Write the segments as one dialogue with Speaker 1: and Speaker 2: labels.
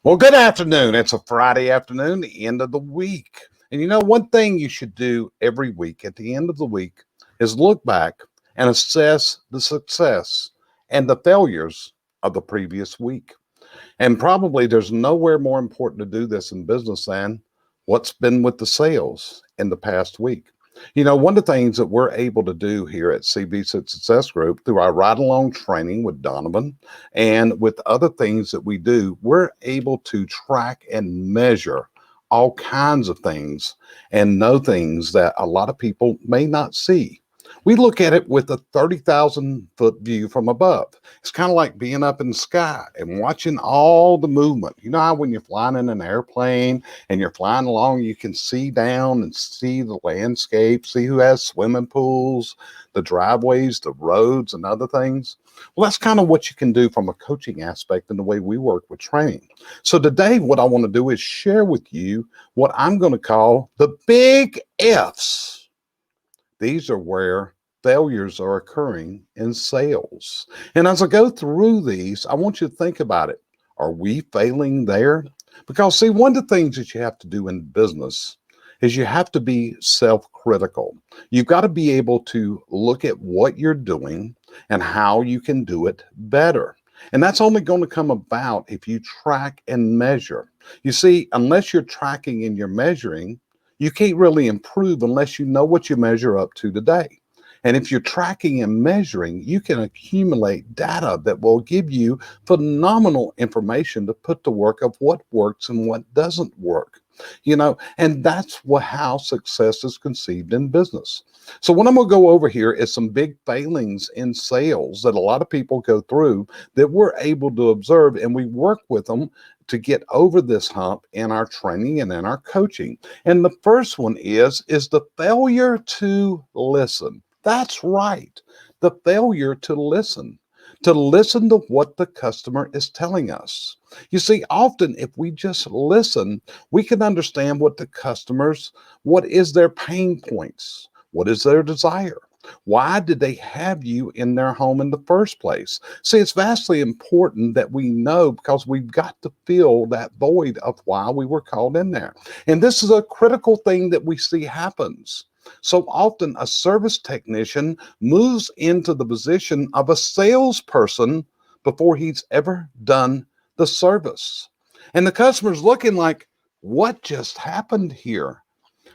Speaker 1: Well, good afternoon. It's a Friday afternoon, the end of the week. And you know, one thing you should do every week at the end of the week is look back and assess the success and the failures of the previous week. And probably there's nowhere more important to do this in business than what's been with the sales in the past week. You know, one of the things that we're able to do here at CVC Success Group through our ride along training with Donovan and with other things that we do, we're able to track and measure all kinds of things and know things that a lot of people may not see. We look at it with a 30,000-foot view from above. It's kind of like being up in the sky and watching all the movement. You know how when you're flying in an airplane and you're flying along, you can see down and see the landscape, see who has swimming pools, the driveways, the roads, and other things. Well, that's kind of what you can do from a coaching aspect in the way we work with training. So today, what I want to do is share with you what I'm going to call the big F's. These are where failures are occurring in sales. And as I go through these, I want you to think about it. Are we failing there? Because, see, one of the things that you have to do in business is you have to be self-critical. You've got to be able to look at what you're doing and how you can do it better. And that's only going to come about if you track and measure. You see, unless you're tracking and you're measuring, you can't really improve unless you know what you measure up to today. And if you're tracking and measuring, you can accumulate data that will give you phenomenal information to put to work of what works and what doesn't work. You know, and that's how success is conceived in business. So what I'm going to go over here is some big failings in sales that a lot of people go through that we're able to observe, and we work with them to get over this hump in our training and in our coaching. And the first one is the failure to listen. That's right. The failure to listen to what the customer is telling us. You see, often if we just listen, we can understand what what is their pain points? What is their desire? Why did they have you in their home in the first place? See, it's vastly important that we know, because we've got to fill that void of why we were called in there. And this is a critical thing that we see happens. So often a service technician moves into the position of a salesperson before he's ever done the service. And the customer's looking like, what just happened here?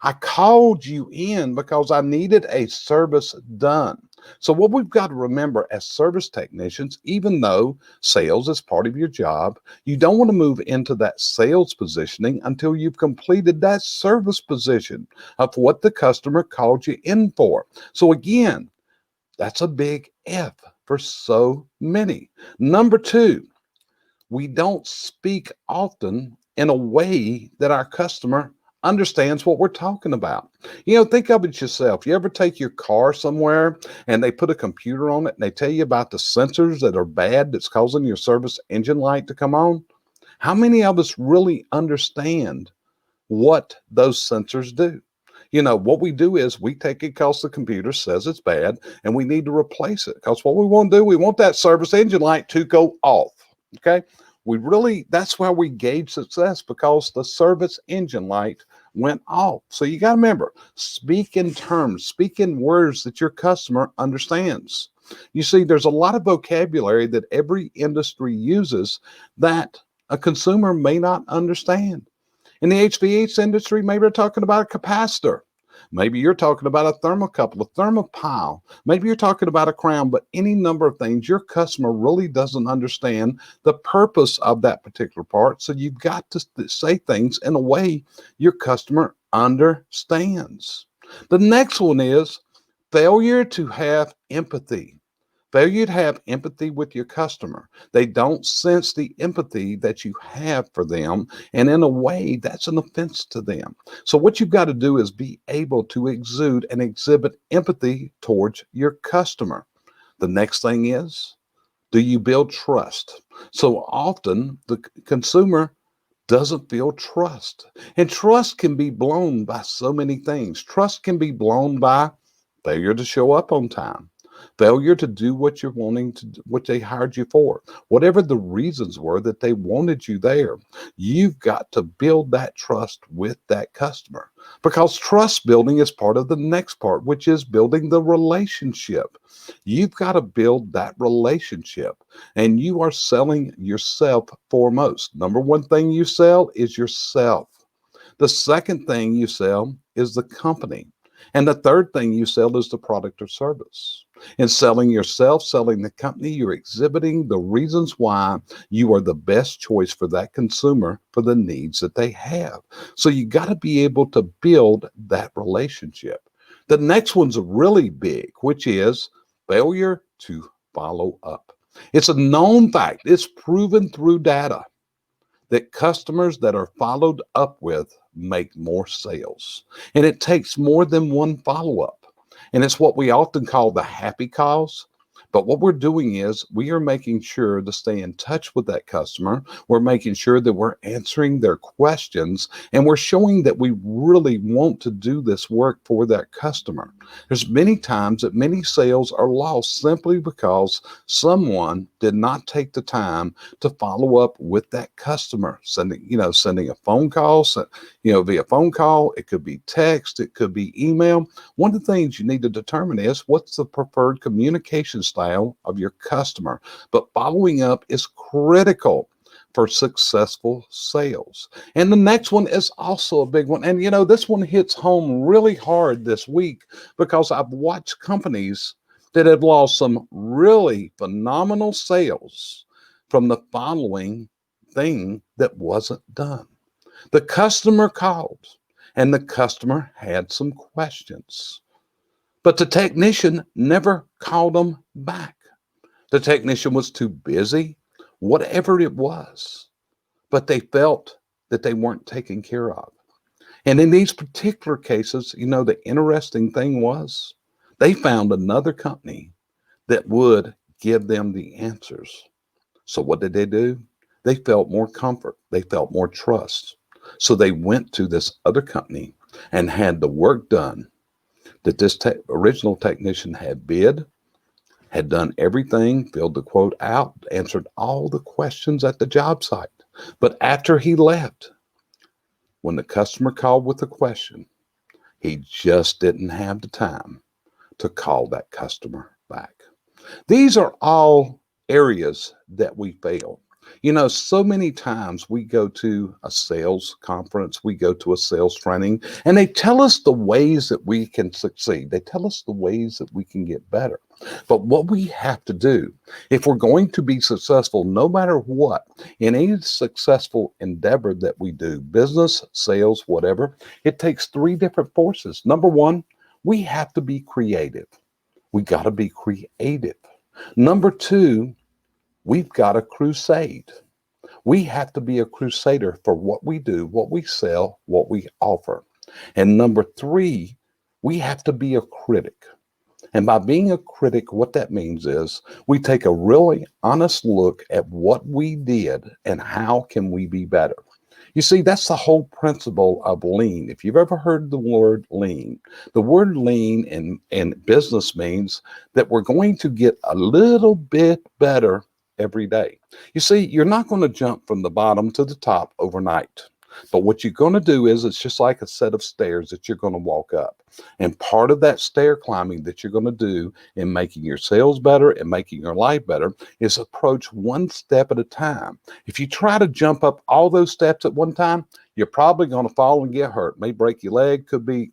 Speaker 1: I called you in because I needed a service done. So what we've got to remember as service technicians, even though sales is part of your job, you don't want to move into that sales positioning until you've completed that service position of what the customer called you in for. So again, that's a big F for so many. Number two, we don't speak often in a way that our customer understands what we're talking about. You know, think of it yourself. You ever take your car somewhere and they put a computer on it and they tell you about the sensors that are bad that's causing your service engine light to come on? How many of us really understand what those sensors do? You know, what we do is we take it because the computer says it's bad and we need to replace it, because what we want to do, we want that service engine light to go off. Okay. That's why we gauge success, because the service engine light went off. So you got to remember, speak in terms, speak in words that your customer understands. You see, there's a lot of vocabulary that every industry uses that a consumer may not understand. In the HVAC industry, maybe they're talking about a capacitor. Maybe you're talking about a thermocouple, a thermopile. Maybe you're talking about a crown, but any number of things, your customer really doesn't understand the purpose of that particular part. So you've got to say things in a way your customer understands. The next one is failure to have empathy. Failure to have empathy with your customer. They don't sense the empathy that you have for them. And in a way, that's an offense to them. So what you've got to do is be able to exude and exhibit empathy towards your customer. The next thing is, do you build trust? So often the consumer doesn't feel trust. And trust can be blown by so many things. Trust can be blown by failure to show up on time, failure to do what you're wanting to do, what they hired you for, whatever the reasons were that they wanted you there. You've got to build that trust with that customer, because trust building is part of the next part, which is building the relationship. You've got to build that relationship, and you are selling yourself foremost. Number one thing you sell is yourself. The second thing you sell is the company. And the third thing you sell is the product or service. In selling yourself, selling the company, you're exhibiting the reasons why you are the best choice for that consumer for the needs that they have. So you got to be able to build that relationship. The next one's really big, which is failure to follow up. It's a known fact, it's proven through data that customers that are followed up with make more sales. And it takes more than one follow up. And it's what we often call the happy calls. But what we're doing is we are making sure to stay in touch with that customer. We're making sure that we're answering their questions, and we're showing that we really want to do this work for that customer. There's many times that many sales are lost simply because someone did not take the time to follow up with that customer, sending a phone call, via phone call. It could be text, it could be email. One of the things you need to determine is what's the preferred communication style of your customer. But following up is critical for successful sales. And the next one is also a big one. And this one hits home really hard this week, because I've watched companies that have lost some really phenomenal sales from the following thing that wasn't done. The customer called and the customer had some questions, but the technician never called them back. The technician was too busy, whatever it was, but they felt that they weren't taken care of. And in these particular cases, the interesting thing was they found another company that would give them the answers. So what did they do? They felt more comfort. They felt more trust. So they went to this other company and had the work done that this original technician had bid, had done everything, filled the quote out, answered all the questions at the job site. But after he left, when the customer called with a question, he just didn't have the time to call that customer back. These are all areas that we fail. So many times we go to a sales conference, we go to a sales training, and they tell us the ways that we can succeed. They tell us the ways that we can get better. But what we have to do, if we're going to be successful, no matter what, in any successful endeavor that we do, business, sales, whatever, it takes three different forces. Number one, we have to be creative. We got to be creative. Number two, we've got to crusade. We have to be a crusader for what we do, what we sell, what we offer. And number three, we have to be a critic. And by being a critic, what that means is we take a really honest look at what we did and how can we be better. You see, that's the whole principle of lean. If you've ever heard the word lean in business means that we're going to get a little bit better every day. You see, you're not going to jump from the bottom to the top overnight. But what you're going to do is it's just like a set of stairs that you're going to walk up. And part of that stair climbing that you're going to do in making your sales better and making your life better is approach one step at a time. If you try to jump up all those steps at one time, you're probably going to fall and get hurt. May break your leg,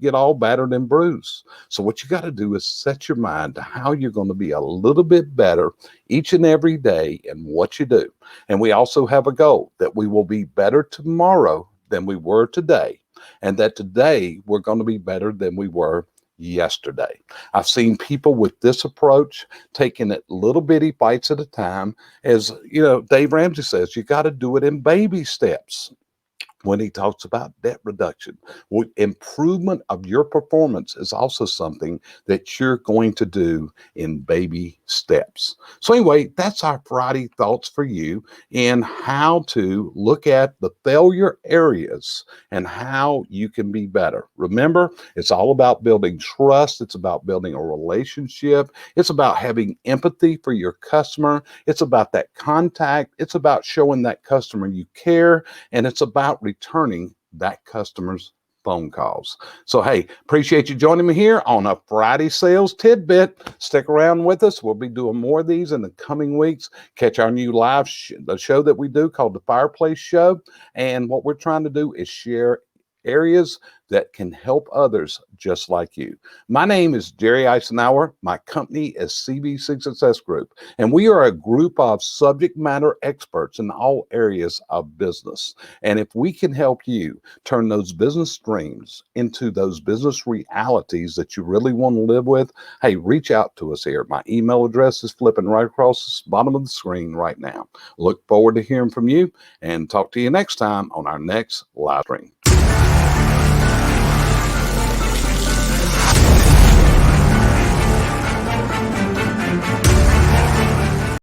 Speaker 1: get all battered and bruised. So what you got to do is set your mind to how you're going to be a little bit better each and every day in what you do. And we also have a goal that we will be better tomorrow than we were today, and that today we're going to be better than we were yesterday. I've seen people with this approach taking it little bitty bites at a time. As Dave Ramsey says, you got to do it in baby steps. when he talks about debt reduction. Improvement of your performance is also something that you're going to do in baby steps. So anyway, that's our Friday thoughts for you in how to look at the failure areas and how you can be better. Remember, it's all about building trust. It's about building a relationship. It's about having empathy for your customer. It's about that contact. It's about showing that customer you care, and it's about returning that customer's phone calls. So, hey, appreciate you joining me here on a Friday Sales Tidbit. Stick around with us. We'll be doing more of these in the coming weeks. Catch our new live the show that we do called the Fireplace Show. And what we're trying to do is share areas that can help others just like you. My name is Jerry Eisenhower. My company is CVC Success Group, and we are a group of subject matter experts in all areas of business. And if we can help you turn those business dreams into those business realities that you really want to live with, hey, reach out to us here. My email address is flipping right across the bottom of the screen right now. Look forward to hearing from you and talk to you next time on our next live stream.